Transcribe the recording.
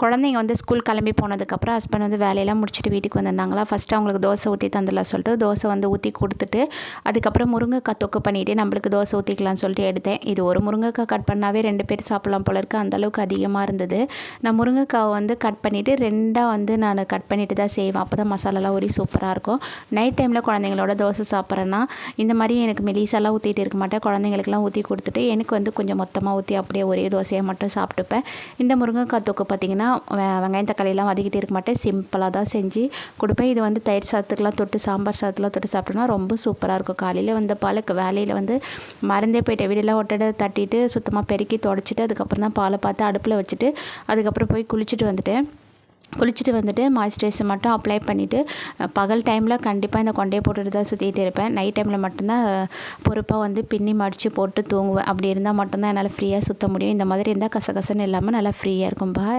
குழந்தைங்க வந்து ஸ்கூல் கிளம்பி போனதுக்கப்புறம் ஹஸ்பண்ட் வந்து வேலையெல்லாம் முடிச்சுட்டு வீட்டுக்கு வந்திருந்தாங்களா. ஃபஸ்ட்டு அவங்களுக்கு தோசை ஊற்றி தந்துடலாம் சொல்லிட்டு தோசை வந்து ஊற்றி கொடுத்துட்டு அதுக்கப்புறம் முருங்கைக்காய் தொக்கு பண்ணிவிட்டு நம்மளுக்கு தோசை ஊற்றிக்கலாம்னு சொல்லிட்டு எடுத்தேன். இது ஒரு முருங்கைக்காய் கட் பண்ணாவே 2 பேர் சாப்பிட்லாம் போல இருக்குது, அந்தளவுக்கு அதிகமாக இருந்தது. நான் முருங்கைக்காவை வந்து கட் பண்ணிவிட்டு 2ஆக வந்து நான் கட் பண்ணிவிட்டு தான் செய்வேன். அப்போ தான் மசாலாலாம் ஊறி சூப்பராக இருக்கும். நைட் டைமில் குழந்தைங்களோட தோசை சாப்பிட்றேன்னா இந்த மாதிரி எனக்கு மெலிசாலாம் ஊற்றிட்டு இருக்க மாட்டேன். குழந்தைங்களுக்குலாம் ஊற்றி கொடுத்துட்டு எனக்கு வந்து கொஞ்சம் மொத்தமாக ஊற்றி அப்படியே ஒரே தோசையை மட்டும் சாப்பிட்டுப்பேன். இந்த முருங்கைக்காய் தொக்கு பார்த்திங்கன்னா வெங்காயம் தக்காளியெல்லாம் வதக்கிட்டு இருக்க மாட்டேன், சிம்பிளாக தான் செஞ்சு கொடுப்பேன். இது வந்து தயிர் சாதத்துக்கெலாம் தொட்டு சாம்பார் சாதத்துலாம் தொட்டு சாப்பிட்டோன்னா ரொம்ப சூப்பராக இருக்கும். காலையில் வந்து பாலுக்கு வேலையில் வந்து மறந்தே போயிட்டேன். வீடெல்லாம் ஒட்டடை தட்டிட்டு சுத்தமாக பெருக்கி தொடச்சிட்டு அதுக்கப்புறம் தான் பாலை பார்த்து அடுப்பில் வச்சுட்டு அதுக்கப்புறம் போய் குளிச்சுட்டு வந்துட்டு மாய்ஸ்சரைசர் மட்டும் அப்ளை பண்ணிவிட்டு பகல் டைமில் கண்டிப்பாக இந்த கொண்டையை போட்டுட்டு தான் சுற்றிட்டு இருப்பேன். நைட் டைமில் மட்டும்தான் பொறுப்பாக வந்து பின்னி மடித்து போட்டு தூங்குவேன். அப்படி இருந்தால் மட்டும்தான் என்னால் ஃப்ரீயாக சுற்ற முடியும். இந்த மாதிரி இருந்தால் கசகசன்னு இல்லாமல் நல்லா ஃப்ரீயாக இருக்கும். பாய்.